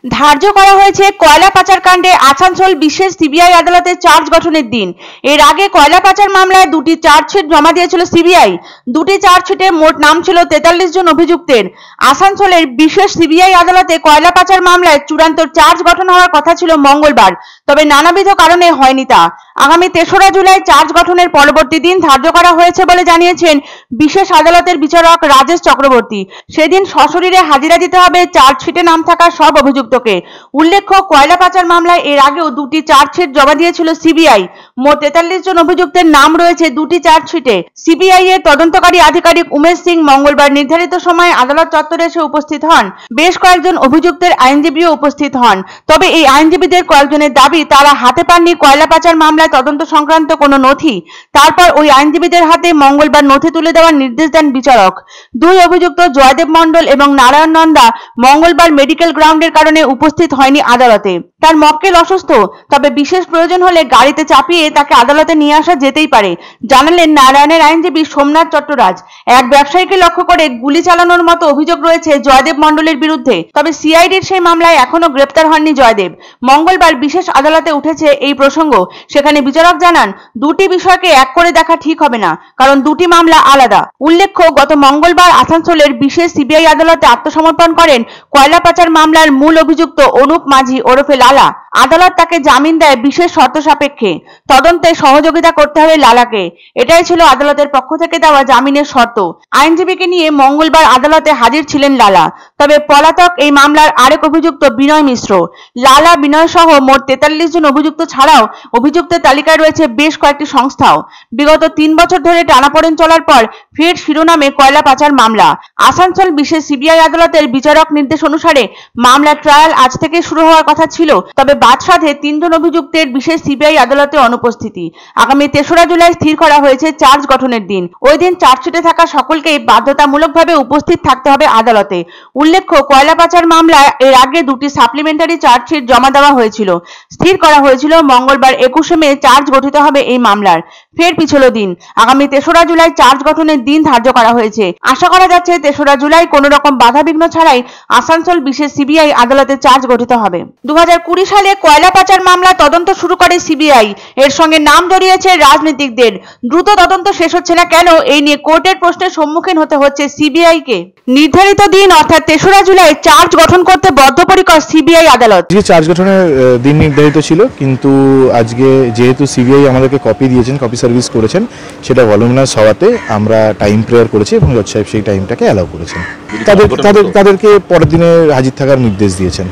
ধার্য করা হয়েছে কয়লা পাচার কাণ্ডে আসানসোল বিশেষ সিবিআই আদালতে চার্জ গঠনের দিন। এর আগে কয়লা পাচার মামলায় দুটি চার্জশিট জমা দিয়েছিল সিবিআই। দুটি চার্জশিটে মোট নাম ছিল 43 জন অভিযুক্তের। আসানসোলের বিশেষ সিবিআই আদালতে কয়লা পাচার মামলায় চূড়ান্ত চার্জ গঠন হওয়ার কথা ছিল মঙ্গলবার, তবে নানাবিধ কারণে হয়নি তা। আগামী 3রা জুলাই চার্জ গঠনের পরবর্তী দিন ধার্য করা হয়েছে বলে জানিয়েছেন বিশেষ আদালতের বিচারক রাজেশ চক্রবর্তী। সেদিন সশরীরে হাজিরা দিতে হবে চার্জশিটে নাম থাকা সব অভিযুক্তকে। উল্লেখ্য, কয়লা পাচার মামলায় এর আগেও দুটি চার্জশিট জমা দিয়েছিল সিবিআই। মোট 43 জন অভিযুক্তের নাম রয়েছে দুটি চার্জশিটে। সিবিআই এর তদন্তকারী আধিকারিক উমেশ সিং মঙ্গলবার নির্ধারিত সময়ে আদালত চত্বরে এসে উপস্থিত হন। বেশ কয়েকজন অভিযুক্তের আইনজীবীও উপস্থিত হন। তবে এই আইনজীবীদের কয়েকজনের দাবি তারা হাতে পাননি কয়লা পাচার মামলায় তদন্ত সংক্রান্ত কোনো নথি। তারপর ওই আইনজীবীদের হাতে মঙ্গলবার নথি তুলে দেওয়ার নির্দেশ দেন বিচারক। দুই অভিযুক্ত জয়দেব মণ্ডল এবং নারায়ণ নন্দা মঙ্গলবার মেডিকেল গ্রাউন্ডের কারণে উপস্থিত হয়নি আদালতে। তার মক্কেল অসুস্থ, তবে বিশেষ প্রয়োজন হলে গাড়িতে চাপিয়ে তাকে আদালতে নিয়ে আসা যেতেই পারে, জানালেন নারায়ণের আইনজীবী সোমনাথ চট্টরাজ। এক ব্যবসায়ীকে লক্ষ্য করে গুলি চালানোর মতো অভিযোগ রয়েছে জয়দেব মণ্ডলের বিরুদ্ধে, তবে সিআইডির সেই মামলায় এখনো গ্রেপ্তার হননি জয়দেব। মঙ্গলবার বিশেষ আদালতে উঠেছে এই প্রসঙ্গ। সেখানে বিচারক জানান, দুটি বিষয়কে এক করে দেখা ঠিক হবে না, কারণ দুটি মামলা আলাদা। উল্লেখ্য, গত মঙ্গলবার আসানসোলের বিশেষ সিবিআই আদালতে আত্মসমর্পণ করেন কয়লা পাচার মামলার মূল অভিযুক্ত অনুপ মাঝি ওরফে লালা। আদালত তাকে জামিন দেয় বিশেষ শর্ত সাপেক্ষে। তদন্তে সহযোগিতা করতে হবে লালাকে, এটাই ছিল আদালতের পক্ষ থেকে দেওয়া জামিনের শর্ত। আইনজীবীকে নিয়ে মঙ্গলবার আদালতে হাজির ছিলেন লালা। তবে পলাতক এই মামলার আরেক অভিযুক্ত বিনয় মিশ্র। লালা, বিনয় সহ মোট 43 জন অভিযুক্ত ছাড়াও অভিযুক্তের তালিকায় রয়েছে বেশ কয়েকটি সংস্থাও। বিগত 3 বছর ধরে টানাপোড়েন চলার পর ফের শিরোনামে কয়লা পাচার মামলা। আসানসোল বিশেষ সিবিআই আদালতের বিচারক নির্দেশ অনুসারে মামলার ট্রায়াল আজ থেকে শুরু হওয়ার কথা ছিল, তবে বাদ সাধে 3 জন অভিযুক্তের বিশেষ সিবিআই আদালতে অনুপস্থিতি। আগামী 3রা জুলাই স্থির করা হয়েছে চার্জ গঠনের দিন। ওই দিন চার্জশিটে থাকা সকলকেই বাধ্যতামূলকভাবে উপস্থিত থাকতে হবে আদালতে। উল্লেখ্য, কয়লা পাচার মামলায় এর আগে দুটি সাপ্লিমেন্টারি চার্জশিট জমা দেওয়া হয়েছিল। স্থির করা হয়েছিল মঙ্গলবার 21শে মে চার্জ গঠিত হবে এই মামলার। ফের পিছল দিন। আগামী 3রা জুলাই চার্জ গঠনের দিন ধার্য করা হয়েছে। আশা করা যাচ্ছে 3রা জুলাই কোনো রকম বাধাবিঘ্ন ছাড়াই আসানসোল বিশেষ সিবিআই আদালতে চার্জ গঠিত হবে। 2020 সালে কয়লা পাচার মামলা তদন্ত শুরু করে সিবিআই। এর সঙ্গে নাম জড়িয়েছে রাজনীতিকদের। দ্রুত তদন্ত শেষ হচ্ছে না কেন, এই নিয়ে কোর্টের প্রশ্নের সম্মুখীন হতে হচ্ছে সিবিআইকে। নির্ধারিত দিন অর্থাৎ 3রা জুলাই চার্জ গঠন করতে বদ্ধপরিকর সিবিআই আদালত। চার্জ গঠনের দিন নির্ধারিত ছিল, কিন্তু আজকে যেহেতু সিবিআই আমাদেরকে কপি দিয়েছেন, কপি সার্ভিস করেছেন, সেটা ভলিউমিনাস হওয়াতে আমরা টাইম প্রেয়ার করেছি এবং জজ সাহেব সেই টাইমটাকে অ্যালাউ করেছেন। তাদেরকে পরের দিনে হাজির থাকার নির্দেশ দিয়েছেন।